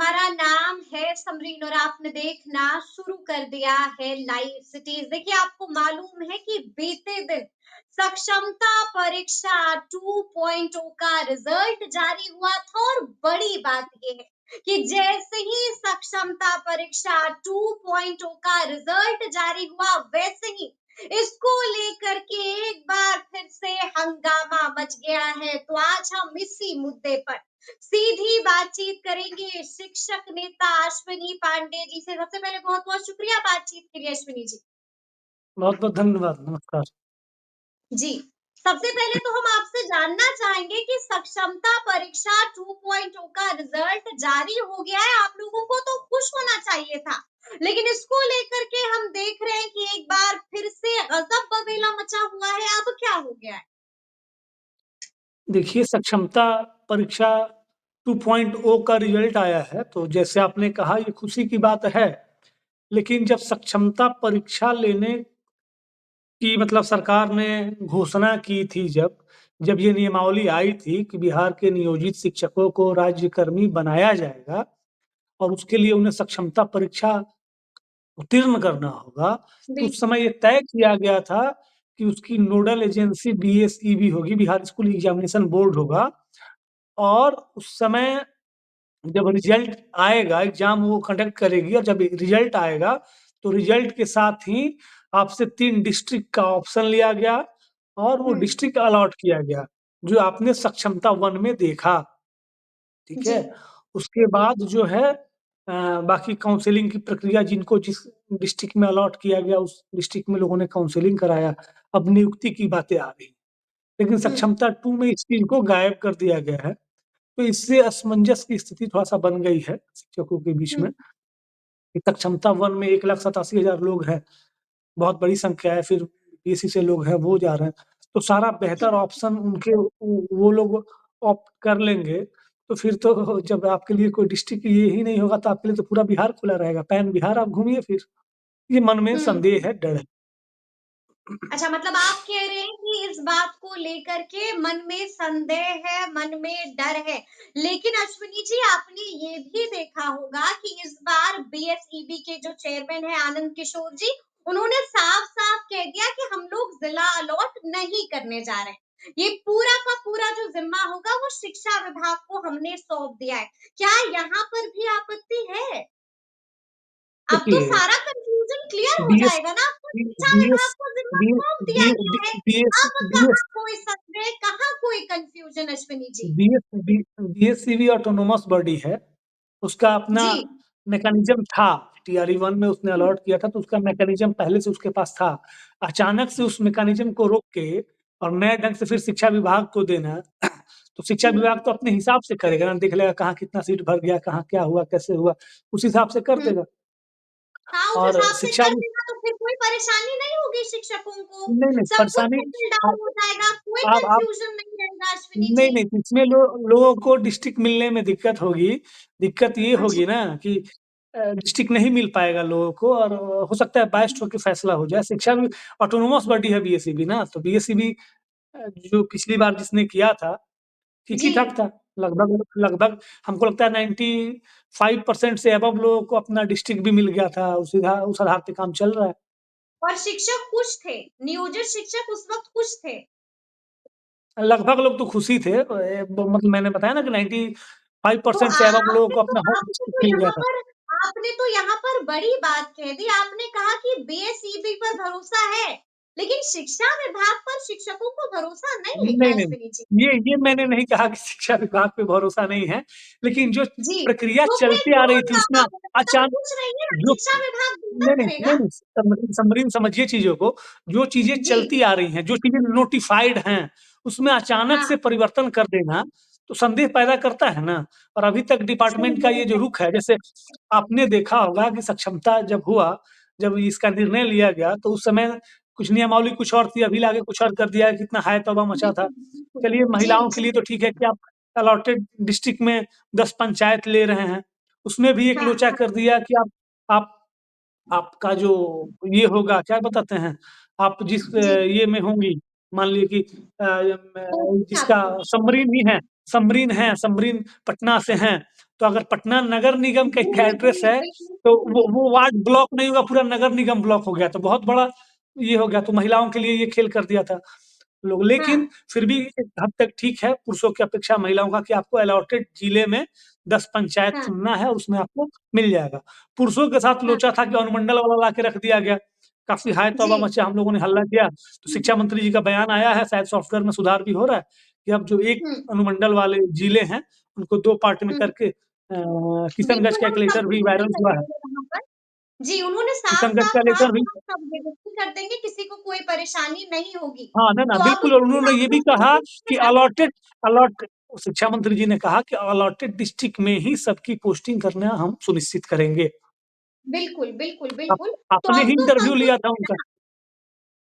हमारा नाम है समरीन और आपने देखना शुरू कर दिया है लाइव सिटीज। देखिए, आपको मालूम है कि बीते दिन सक्षमता परीक्षा 2.0 का रिजल्ट जारी हुआ था और बड़ी बात यह है कि जैसे ही सक्षमता परीक्षा 2.0 का रिजल्ट जारी हुआ, वैसे ही इसको लेकर के एक बार फिर से हंगामा मच गया है। तो आज हम इसी मुद्दे पर सीधी बातचीत करेंगे शिक्षक नेता अश्विनी पांडे जी से। सबसे पहले बहुत बहुत शुक्रिया बातचीत के लिए अश्विनी जी। बहुत बहुत धन्यवाद। नमस्कार जी, सबसे पहले तो हम आपसे जानना चाहेंगे कि सक्षमता परीक्षा 2.0 का रिजल्ट जारी हो गया है। आप लोगों को तो खुश होना चाहिए था, लेकिन इसको लेकर के हम देख रहे हैं कि एक बार फिर से गजब बवेला मचा हुआ है। अब क्या हो गया है? देखिए, सक्षमता परीक्षा 2.0 का रिजल्ट आया है, तो जैसे आपने कहा ये खुशी की बात है। लेकिन जब सक्षमता परीक्षा लेने की मतलब सरकार ने घोषणा की थी, जब ये नियमावली आई थी कि बिहार के नियोजित शिक्षकों को राज्यकर्मी बनाया जाएगा और उसके लिए उन्हें सक्षमता परीक्षा उत्तीर्ण करना होगा, तो उस बिल्कुल। समय ये तय किया गया था कि उसकी नोडल एजेंसी बीएसईबी होगी, बिहार स्कूल एग्जामिनेशन बोर्ड होगा। और उस समय जब रिजल्ट आएगा, एग्जाम वो कंडक्ट करेगी और जब रिजल्ट आएगा, तो रिजल्ट के साथ ही आपसे 3 डिस्ट्रिक्ट का ऑप्शन लिया गया और वो हम्म। डिस्ट्रिक्ट अलॉट किया गया, जो आपने सक्षमता 1 में देखा, ठीक जी। है? उसके बाद जो है बाकी काउंसलिंग की प्रक्रिया, जिनको जिस डिस्ट्रिक्ट में अलॉट किया गया, उस डिस्ट्रिक्ट में लोगों ने काउंसलिंग कराया। अब नियुक्ति की बातें आ गई। लेकिन हम्म। सक्षमता 2 में इस चीज़ को गायब कर दिया गया है। तो इससे असमंजस की स्थिति थोड़ा-सा बन गई है शिक्षकों के बीच में। हम्म। कि सक्षमता 1 में 1,87,000 लोग हैं, बहुत बड़ी संख्या है, फिर पीएससी से लोग हैं, वो जा रहे हैं। तो सारा बेहतर जी। ऑप्शन उनके वो लोग ऑप्ट कर लेंगे, तो फिर तो जब आपके लिए कोई डिस्ट्रिक्ट ये ही नहीं होगा, तो आपके लिए तो पूरा बिहार खुला रहेगा। पैन बिहार आप घूमिए फिर। ये मन में हम्म। संदेह है, डर है। अच्छा, मतलब आप कह रहे हैं कि इस बात को लेकर के मन में संदेह है, मन में डर है। लेकिन अश्विनी जी, आपने ये भी देखा होगा कि इस बार बीएसईबी के जो चेयरमैन है आनंद किशोर जी, उन्होंने साफ-साफ कह दिया कि हम लोग जिला अलॉट नहीं करने जा रहे हैं। ये पूरा का पूरा जो जिम्मा होगा वो शिक्षा विभाग को हमने सौंप दिया है। क्या यहाँ पर भी आपत्ति है? अब तो देखिए, सारा कंफ्यूजन क्लियर हो बीएस जाएगा ना। आपको बी शिक्षा बीएस विभाग को जिम्मा बी सौंप दिया बी बी गया है। बीएस अब बीएस कहाँ कोई संदेह, कहाँ कोई confusion Ashwini ji? BS B BSEB autonomous body है। उसका अपना जी। मैकेनिज़्म था। टीआरई 1 में उसने हुँ, अलॉट किया था, तो उसका मैकेनिज़्म पहले से उसके पास था। अचानक से उस मैकेनिज़्म को रोक के और नए ढंग से फिर शिक्षा विभाग को देना, तो शिक्षा हुँ, विभाग तो अपने हिसाब से करेगा ना, देख लेगा कहाँ कितना सीट भर गया, कहाँ क्या हुआ, कैसे हुआ, उस हिसाब से कर हुँ। देगा। हाँ, उस और हिसाब से शिक्षा कर भी देगा तो फिर कोई परेशानी नहीं होगी शिक्षकों को। नहीं, नहीं सब कुछ परेशानी। सेटल अ, डाउन हो जाएगा, कोई आप कंफ्यूजन नहीं रहेगा अश्विनी नहीं, जी। नहीं, इसमें लोगों को डिस्ट्रिक्ट मिलने में दिक्कत होगी। दिक्कत ये अच्छा। होगी ना कि डिस्ट्रिक्ट नहीं मिल पाएगा लोगों को और हो सकता है बाइस्ड होके फैसला हो जाए। शिक्षा भी ऑटोनोमस बॉडी है बीएसईबी ना, तो बीएसईबी जो पिछली बार जिसने किया था, ठीक ही जी। ठाक था। लगभग लगभग हमको लगता है 95% से अबव लोगों को अपना डिस्ट्रिक्ट भी मिल गया था। उस आधार पे काम चल रहा है। और शिक्षक खुश थे, नियोजित शिक्षक उस वक़्त खुश थे। लगभग लोग तो खुश ही थे। मतलब मैंने बताया ना कि तो 95% से अबव लोगों आपने को तो अपना होम आपने डिस्ट्रिक्ट तो मिल गया यहाँ था। पर आपने तो यहाँ पर बड़ी बात कह दी। आपने कहा कि बीएसईबी पर भरोसा है, लेकिन शिक्षा विभाग पर शिक्षकों को भरोसा नहीं है क्या नहीं, नहीं। अश्विनी जी? ये मैंने नहीं कहा कि शिक्षा विभाग पे भरोसा नहीं है, लेकिन जो जी, प्रक्रिया तो फिर चलती आ क्यों रही थी उसमें सब अचानक पूछ रही है, जो शिक्षा विभाग बेहतर नहीं, नहीं, करेगा? नहीं, नहीं, समरीन समझिए चीज़ों को। जो चीज़ें जी। चलती आ रही हैं, जो चीज़ें नोटिफ़ाइड हैं, उसमें अचानक हाँ, से परिवर्तन कर देना, तो संदेह पैदा करता है ना। और अभी तक डिपार्टमेंट का संदेह ये जो है। रुख है, जैसे आपने देखा होगा कि सक्षमता जब हुआ, जब इसका निर्णय लिया गया, तो उस समय कुछ नियमावली कुछ और थी, अभी लाके कुछ और कर दिया है, कितना हाय तौबा मचा था। बिल्कुल, बिल्कुल। चलिए, जी, महिलाओं के जी। लिए तो ठीक है कि आप अलॉटेड डिस्ट्रिक्ट में 10 पंचायत ले रहे हैं। उसमें भी एक हाँ, लोचा हाँ। कर दिया कि आप आपका जो ये होगा, क्या बताते हैं, आप जिस जी, ये में होंगी, मान लीजिए कि पोस्टिंग जिसका आपकी। सबमरीन ही है, समरीन पटना से हैं, तो अगर पटना नगर निगम का जी, एड्रेस जी, है, बिल्कुल तो सही। वो वार्ड ब्लॉक नहीं होगा, पूरा नगर निगम ब्लॉक हो गया, तो बहुत बड़ा ये हो गया, तो महिलाओं के लिए ये खेल कर दिया था लोग। हाँ, लेकिन फिर भी एक हद तक ठीक है, पुरुषों की अपेक्षा महिलाओं का, कि आपको अलॉटेड जिले में 10 पंचायत हाँ, चुनना है और उसमें आपको मिल जाएगा। पुरुषों के साथ हाँ, लोचा था कि अनुमंडल वाला ला के रख दिया गया। काफ़ी हाय तौबा जी। मचा, हम लोगों ने हल्ला किया। तो शिक्षा मंत्री जी का बयान आया है, शायद सॉफ्टवेयर में सुधार भी हो रहा है, कि अब जो एक हुँ, अनुमंडल वाले जिले हैं, उनको 2 पार्ट में हुँ। करके किशनगंज बिल्कुल का हम एक सब लेटर भी व्यवस्थित वायरल कर हुआ है। देंगे वहाँ पर। जी, उन्होंने किशनगंज साफ-साफ का कहा लेटर कि भी हम सब व्यवस्थित कर देंगे, किसी को कोई परेशानी नहीं होगी। हाँ, ना, ना, तो अब बिल्कुल, और उसके उन्होंने बाद ये भी वो कहा जल्दी से कि एक्शन। अलॉट शिक्षा मंत्री जी ने कहा कि अलॉटेड डिस्ट्रिक्ट में ही सबकी पोस्टिंग करना हम सुनिश्चित करेंगे। बिल्कुल, बिल्कुल, आप बिल्कुल। तो आपने अब ही तो इंटरव्यू लिया संतुष्ट था है उनका, ना?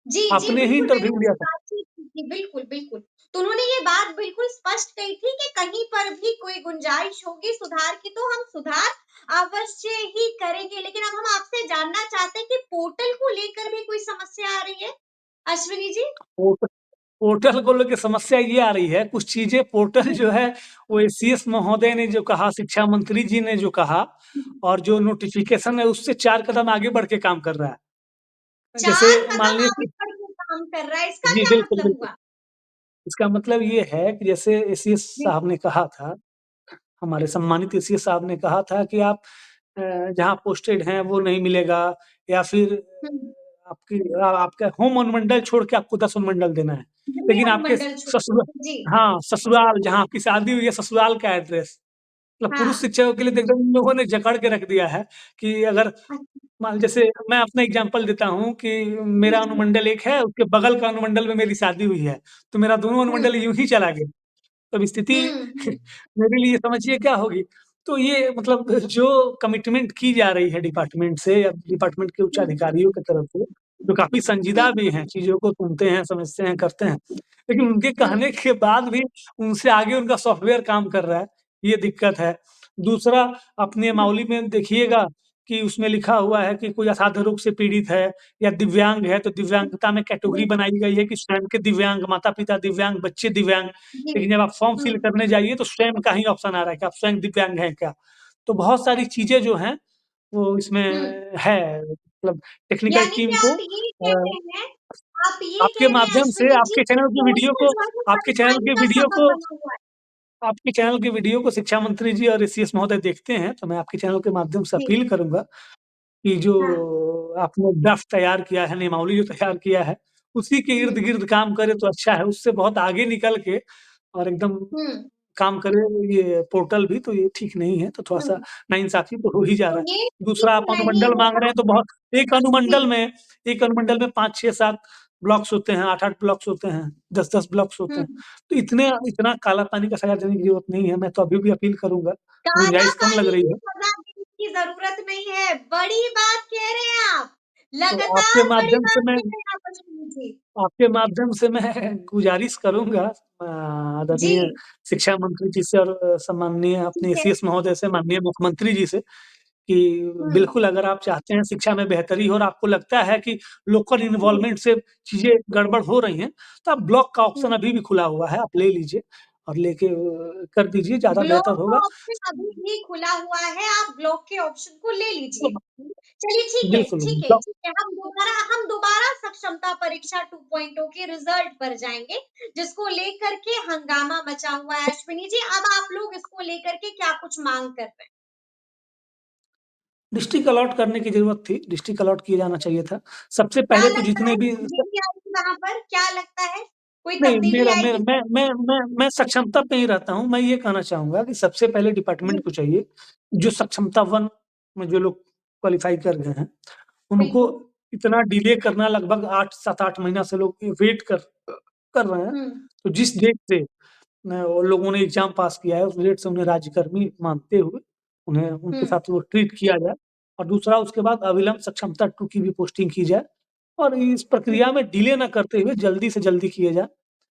जी, जी, आपने ही बिल्कुल, मैंने इंटरव्यू उनसे लिया था। बातचीत की थी। बिल्कुल, बिल्कुल। तो उन्होंने ये बात बिल्कुल स्पष्ट कही थी कि कहीं पर भी कोई गुंजाइश होगी सुधार की, तो हम सुधार अवश्य ही करेंगे। लेकिन अब हम आपसे जानना चाहते हैं कि पोर्टल को लेकर भी कोई समस्या आ रही है? अश्विनी जी? पोर्ट पोर्टल को लेके समस्या ये आ रही है, कुछ चीज़ें पोर्टल जी। जो है, वो एसीएस महोदय ने जो कहा, शिक्षा मंत्री जी ने जो कहा, और जो नोटिफ़िकेशन है, उससे 4 कदम आगे बढ़ के काम कर रहा है। जैसे 4 मान कदम लीजिए आगे कि बढ़ के काम कर रहा है, इसका जी, क्या बिल्कुल, मतलब बिल्कुल। हुआ? इसका मतलब ये है कि जैसे एसीएस जी। साहब ने कहा था, हमारे सम्मानित एसीएस साहब ने कहा था कि आप जहाँ पोस्टेड हैं वो नहीं मिलेगा, या फिर हुँ। आपका होम अनुमंडल छोड़ के आपको 10 अनुमंडल देना है। गृह लेकिन आपके अनुमंडल ससुरा जी। हाँ, ससुराल जहाँ आपकी शादी हुई है, ससुराल का एड्रेस, मतलब पुरुष हाँ। शिक्षकों के लिए तो एकदम इन लोगों ने जकड़ के रख दिया है, कि अगर अच्छा। मान जैसे मैं अपना एग्ज़ाम्पल देता हूँ कि जी, मेरा जी। अनुमंडल एक है, उसके बगल का अनुमंडल में मेरी शादी हुई है, तो मेरा दोनों हुँ, अनुमंडल यूँ ही चला गया। तब स्थिति हुँ, हुँ, मेरे लिए समझिए क्या होगी। तो ये मतलब जो कमिटमेंट की जा रही है डिपार्टमेंट से, या डिपार्टमेंट के उच्च हुँ, अधिकारियों की तरफ से, जो काफ़ी हुँ, संजीदा भी हैं, चीज़ों को सुनते हैं, समझते हैं, करते हैं। लेकिन उनके हुँ, कहने के बाद भी उनसे आगे उनका सॉफ्टवेयर काम कर रहा है, ये दिक्कत है। दूसरा, आप हुँ, नियमावली में देखिएगा कि उसमें लिखा हुआ है कि कोई असाध्य रोग से पीड़ित है या दिव्यांग है, तो दिव्यांगता में कैटेगरी जी, बनाई गई है कि स्वयं के दिव्यांग, माता-पिता दिव्यांग, बच्चे दिव्यांग। जी, लेकिन जब आप फॉर्म हुँ, फिल करने जाइए, तो स्वयं का ही ऑप्शन आ रहा है कि आप स्वयं दिव्यांग हैं क्या? तो बहुत सारी चीज़ें जो हैं, वो इसमें हुँ। है, मतलब टेक्निकल यानी कि टीम को आप ये आपके कह रहे हैं माध्यम से अश्विनी जी कि पोर्टल जो है वो आपके चैनल परेशानी के का वीडियो सबब को बना हुआ है। आपके चैनल के वीडियो को शिक्षा मंत्री जी और एसीएस महोदय देखते हैं, तो मैं आपके चैनल के माध्यम से जी, अपील करूँगा कि जो हाँ, आपने ड्राफ्ट तैयार किया है, नियमावली जो तैयार किया है, उसी के हुँ, इर्द-गिर्द काम करें तो अच्छा है। उससे बहुत आगे निकल के और एकदम हुँ, काम करे ये पोर्टल भी, तो ये ठीक नहीं है, तो थोड़ा-सा हुँ। नाइंसाफ़ी तो हो ही जा तो रहा है। ये दूसरा, ठीक आप नहीं अनुमंडल माँग होगा। रहे हैं, तो बहुत जी, एक अनुमंडल में 5, 6, 7 ब्लॉक्स होते हैं, 8-8 ब्लॉक्स होते हैं, 10-10 ब्लॉक्स होते हुँ। हैं। तो इतना काला पानी का सज़ा देने की ज़रूरत नहीं है, मैं तो अभी भी अपील करूँगा, काला गुंजाइश कम लग पानी रही की है। सज़ा देने की ज़रूरत नहीं है, बड़ी बात कह रहे हैं आप। तो आपके लगातार बड़ी माध्यम से बात मैं कह रहे हैं आप अश्विनी जी। आपके माध्यम से मैं गुज़ारिश करूँगा जी, आदरणीय शिक्षा मंत्री जी से, और सम्माननीय अपने ठीक है। एसीएस महोदय से, माननीय मुख्यमंत्री जी से, कि हुँ, बिल्कुल अगर आप चाहते हैं शिक्षा में बेहतरी हो और आपको लगता है कि लोकल जी, इन्वॉल्वमेंट से चीज़ें गड़बड़ हो रही हैं, तो आप ब्लॉक का ऑप्शन हुँ। अभी भी खुला हुआ है, आप ले लीजिए और लेके कर दीजिए, ज़्यादा ब्लॉक बेहतर का होगा। ऑप्शन अभी भी खुला हुआ है, आप ब्लॉक के ऑप्शन को ले लीजिए। तो चलिए ठीक है, बिल्कुल, ठीक है, ब्लॉक ठीक है। हम दोबारा सक्षमता परीक्षा 2.0 के रिजल्ट पर जाएँगे, जिसको लेकर के हंगामा मचा हुआ है अश्विनी जी। अब आप लोग इसको लेकर के क्या कुछ माँग कर रहे हैं? डिस्ट्रिक्ट अलॉट करने की ज़रूरत थी, डिस्ट्रिक्ट अलॉट किया जाना चाहिए था। सबसे क्या पहले तो लगता जितने है भी तब्दीली आएगी वहाँ पर? क्या लगता है? कोई नहीं, तब्दीली मेरा मेरा आएगी? मैं सक्षमता पे ही रहता हूँ। मैं ये कहना चाहूँगा कि सबसे पहले जी, डिपार्टमेंट को चाहिए, जो सक्षमता 1 में जो लोग क्वालीफाई कर गए हैं, उनको बिल्कुल। इतना डिले करना, लगभग 8 7-8 महीना से लोग वेट कर रहे हैं। हुँ, तो जिस डेट से वो लोगों ने एग्ज़ाम पास किया है, उस डेट से उन्हें राज्यकर्मी मानते हुए, उन्हें हुँ, उनके साथ वो ट्रीट किया जाए, और दूसरा, उसके बाद अविलंब सक्षमता 2 की भी पोस्टिंग की जाए, और इस हुँ, प्रक्रिया में डिले ना करते हुए जल्दी से जल्दी किए जाए।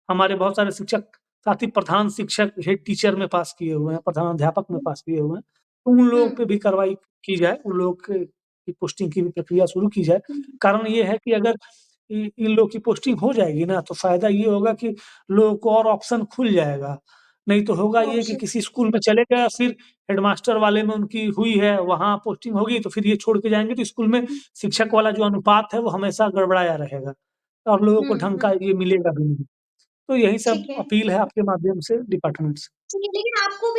हमारे बहुत सारे शिक्षक साथी प्रधान शिक्षक, हेड टीचर में पास किए हुए हैं, प्रधानाध्यापक में हुँ, पास किए हुए हैं। तो उन हुँ, लोगों पे भी कार्रवाई की जाए, उन लोग के की पोस्टिंग की भी प्रक्रिया शुरू की जाए। हुँ, कारण ये है कि अगर इन लोग की पोस्टिंग हो जाएगी ना, तो फ़ायदा ये होगा कि लोगों को और ऑप्शन खुल जाएगा। नहीं तो होगा ये कि ओके। किसी स्कूल में चले गए, फिर हेडमास्टर वाले में उनकी हुई है, वहाँ पोस्टिंग होगी, तो फिर ये छोड़ के जाएँगे, तो स्कूल में शिक्षक वाला जो अनुपात है, वो हमेशा गड़बड़ाया रहेगा और लोगों को ढंग का हम्म। ये मिलेगा भी नहीं। तो यही सब ठीक है। अपील है आपके माध्यम से डिपार्टमेंट से। जी, लेकिन आपको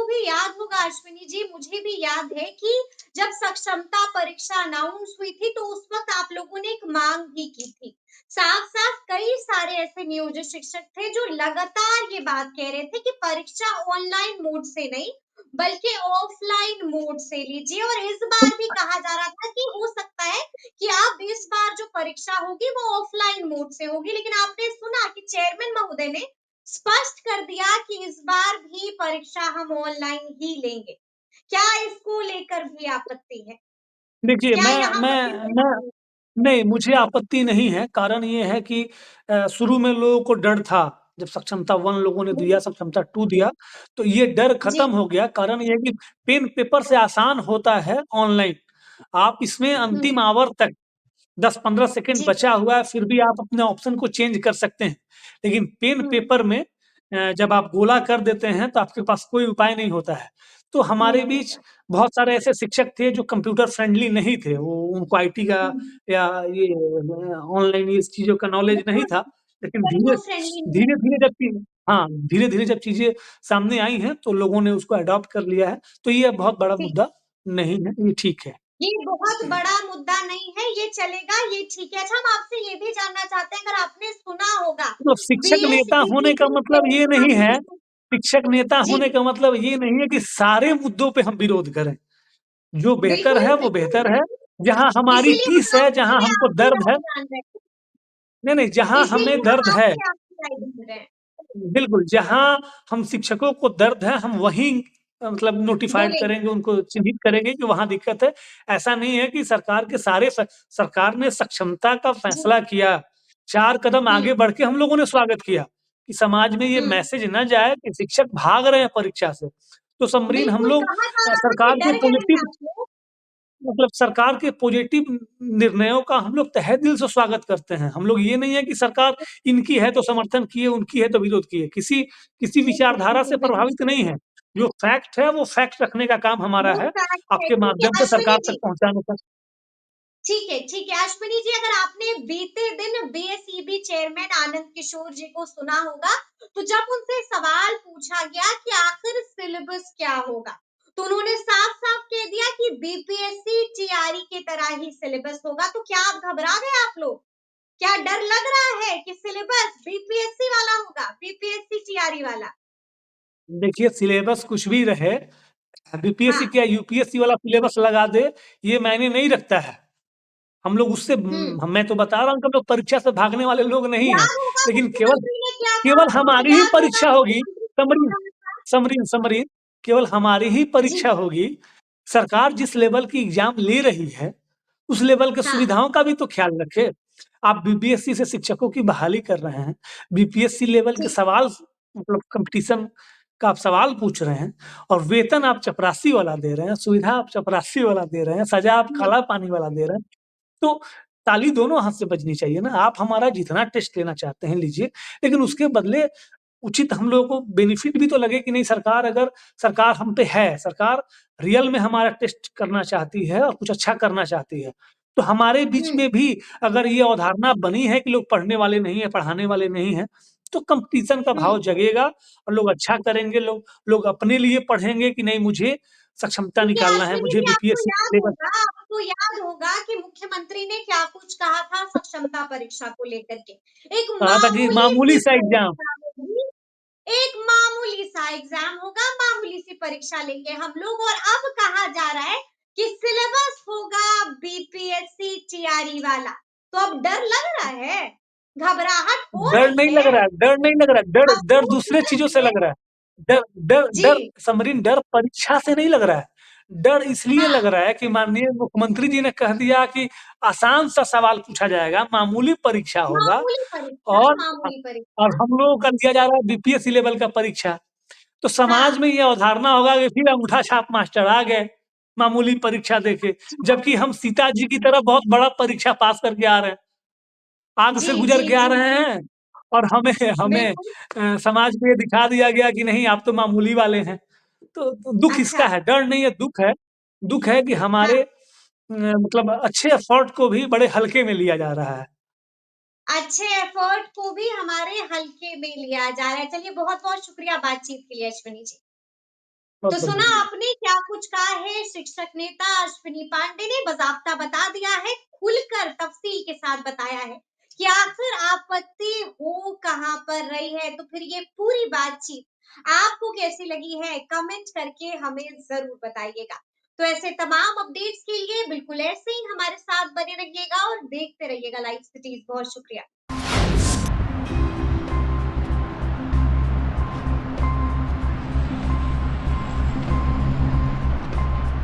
भी याद होगा अश्विनी जी, मुझे भी याद है कि जब सक्षमता परीक्षा अनाउंस हुई थी तो उस वक्त आप लोगों ने एक मांग भी की थी। साफ-साफ कई सारे ऐसे नियोजित शिक्षक थे जो लगातार ये बात कह रहे थे कि परीक्षा ऑनलाइन मोड से नहीं बल्कि ऑफलाइन मोड से लीजिए, और इस बार भी कहा जा रहा था कि हो सकता है कि आप इस बार जो परीक्षा होगी वो ऑफलाइन मोड से होगी, लेकिन आपने सुना कि चेयरमैन महोदय ने स्पष्ट कर दिया कि इस बार भी परीक्षा हम ऑनलाइन ही लेंगे। क्या इसको लेकर भी आपत्ति है? देखिए, क्या यहाँ पर भी मैं बदलाव? नहीं, मुझे आपत्ति नहीं है, कारण ये है कि शुरू में लोगों को डर था, जब सक्षमता 1 लोगों ने दिया, सक्षमता 2 दिया, तो ये डर जी। खत्म हो गया। कारण ये है कि पेन पेपर से आसान होता है ऑनलाइन। आप इसमें अंतिम हुँ। आवर तक 10-15 सेकंड जी। बचा हुआ है, फिर भी आप अपने ऑप्शन को चेंज कर सकते हैं। लेकिन पेन हुँ। पेपर में जब आप गोला कर देते हैं, तो आपके पास कोई उपाय नहीं होता है। तो हमारे नहीं बीच होता। बहुत सारे ऐसे शिक्षक थे जो कंप्यूटर फ्रेंडली नहीं थे। वो उनको आईटी का हुँ। या ये ऑनलाइन ये चीज़ों का नॉलेज नहीं बिल्कुल, था। लेकिन बिल्कुल फ्रेंडली नहीं है। धीरे-धीरे धीरे-धीरे जब चीज़ें सामने आई हैं, तो लोगों ने उसको अडॉप्ट कर लिया है। तो ये बहुत बड़ा ठीक। मुद्दा नहीं है, ये ठीक है। ये बहुत बड़ा मुद्दा नहीं है, ये चलेगा, ये ठीक है। अच्छा, हम आपसे ये भी जानना चाहते हैं, अगर आपने सुना होगा, तो शिक्षक नेता होने का बीएसईबी मतलब ये नहीं है शिक्षक नेता जी, होने का मतलब ये नहीं है कि सारे मुद्दों पे हम विरोध करें। जो बेहतर बिल्कुल, है, वो बिल्कुल, बेहतर है। बिल्कुल। जहाँ हमारी इसीलिए टीस हम है, आपसे जहाँ हमको आपकी दर्द है राय जान रहे हैं। नहीं, जहाँ हमें इसीलिए हम दर्द है आपसे आपकी राय जान रहे हैं। बिल्कुल, जहाँ हम शिक्षकों को दर्द है, हम वहीं मतलब नोटिफ़ाइड बोलेंगे। करेंगे, उनको चिन्हित करेंगे कि वहाँ दिक्कत है। ऐसा नहीं है कि सरकार के सारे सरकार ने सक्षमता का जी। फैसला किया, 4 कदम आगे हुँ, बढ़ के हम लोगों ने स्वागत किया, कि समाज में ये हुँ। मैसेज ना जाए कि शिक्षक भाग रहे हैं परीक्षा से। तो समरीन हम बिल्कुल, लोग कहा जा रहा था कि सरकार के डर गए हैं पॉज़िटिव आप लोग। मतलब सरकार के पॉजिटिव निर्णयों का हम लोग तहे दिल से स्वागत करते हैं। हम लोग ये नहीं है कि सरकार इनकी है तो समर्थन किए, उनकी है तो विरोध किए। किसी किसी बिल्कुल, विचारधारा से बिल्कुल, बिल्कुल। प्रभावित नहीं है। जो फैक्ट है वो फैक्ट रखने का काम हमारा वो है, फैक्ट है, आपके ठीक है माध्यम से अश्विनी सरकार तक जी। पहुँचाने का। ठीक है अश्विनी जी, अगर आपने बीते दिन बीएसईबी चेयरमैन आनंद किशोर जी को सुना होगा, तो जब उनसे सवाल पूछा गया कि आखिर सिलेबस क्या होगा, तो उन्होंने साफ-साफ कह दिया कि बीपीएससी टीआरई की तरह ही सिलेबस होगा। तो क्या आप घबरा गए आप लोग? क्या डर लग रहा है कि सिलेबस बीपीएससी वाला होगा, बीपीएससी टीआरई वाला? देखिए सिलेबस कुछ भी रहे, बीपीएससी हाँ। क्या यूपीएससी वाला सिलेबस लगा दे, ये मायने नहीं रखता है। हम लोग उससे हुँ। मैं तो बता रहा हूँ कि हम लोग परीक्षा से भागने वाले लोग नहीं हैं। याद होगा लेकिन केवल मुख्यमंत्री ने क्या कहा केवल था, हमारी ही याद होगा परीक्षा होगी मुख्यमंत्री ने क्या समरीन कहा था? समरीन केवल हमारी ही जी। परीक्षा होगी। सरकार जिस लेवल की एग्ज़ाम ले रही है, उस लेवल के हाँ। सुविधाओं का भी तो ख़्याल रखे। आप बीपीएससी से शिक्षकों की बहाली कर रहे हैं, बीपीएससी लेवल के जी। सवाल मतलब कॉम्पिटिशन का आप सवाल पूछ रहे हैं और वेतन आप चपरासी वाला दे रहे हैं, सुविधा आप चपरासी वाला दे रहे हैं, सज़ा आप हुँ। काला पानी वाला दे रहे हैं। तो ताली दोनों हाथ से बजनी चाहिए ना। आप हमारा जितना टेस्ट लेना चाहते हैं लीजिए, लेकिन उसके बदले उचित हम लोगों को बेनिफिट भी तो लगे कि नहीं सरकार हम पे है, सरकार रियल में हमारा टेस्ट करना चाहती है और कुछ अच्छा करना चाहती है। तो हमारे बीच हुँ। में भी अगर ये अवधारणा बनी है कि लोग पढ़ने वाले नहीं हैं, पढ़ाने वाले नहीं हैं, तो कॉम्पिटिशन का हुँ। भाव जगेगा और लोग अच्छा करेंगे, लोग अपने लिए पढ़ेंगे कि नहीं मुझे सक्षमता ठीक है निकालना है, अश्विनी मुझे जी, बीपीएससी सिलेबस आपको याद होगा कि मुख्यमंत्री ने क्या कुछ कहा था सक्षमता परीक्षा को लेकर के। एक कहा था कि मामूली मामूली सी सा एग्ज़ाम परीक्षा होगी, एक मामूली सा एग्जाम होगा, मामूली सी परीक्षा लेंगे हम लोग, और अब कहा जा रहा है कि सिलेबस होगा बीपीएससी टीआरई वाला। तो अब डर लग रहा है, घबराहट हो डर रही नहीं लग है, रहा है डर नहीं लग रहा है, डर डर अफसोस दूसरे है चीज़ों से मुझे। लग रहा है। डर डर डर जी। समरीन डर परीक्षा से नहीं लग रहा है। डर इसलिए हाँ। लग रहा है कि माननीय मुख्यमंत्री जी ने कह दिया कि आसान सा सवाल पूछा जाएगा, मामूली परीक्षा होगा मामूली परीक्षा, और मामूली और परीक्षा। हम लोगों का लिया जा रहा है बीपीएससी लेवल का परीक्षा। तो समाज हाँ। में ये अवधारणा होगा कि फिर अंगूठा छाप मास्टर आ गए, मामूली परीक्षा देके। जबकि हम सीता जी की तरह बहुत बड़ा परीक्षा पास करके आ रहे हैं, आग जी, से गुज़र जी, के आ जी, रहे जी। हैं और हमें हमें बिल्कुल। समाज को ये दिखा दिया गया कि नहीं आप तो मामूली वाले हैं। तो दुःख अच्छा। इसका है, डर नहीं है, दुःख है। दुःख है कि हाँ। हमारे मतलब अच्छे एफर्ट को भी बड़े हल्के में लिया जा रहा है। अच्छे एफर्ट को भी हमारे हल्के में लिया जा रहा है। चलिए बहुत-बहुत शुक्रिया बातचीत के लिए अश्विनी जी। तो बहुत-बहुत सुना धन्यवाद। आपने क्या कुछ कहा है शिक्षक नेता अश्विनी पांडे ने, बाज़ाब्ता बता दिया है, खुलकर तफ़सील के साथ बताया है कि आखिर आपत्ति हो कहाँ पर रही है। तो फिर ये पूरी बातचीत आपको कैसी लगी है? कमेंट करके हमें ज़रूर बताइएगा। तो ऐसे तमाम अपडेट्स के लिए बिल्कुल ऐसे ही हमारे साथ बने रहिएगा और देखते रहिएगा लाइव सिटीज़। बहुत शुक्रिया।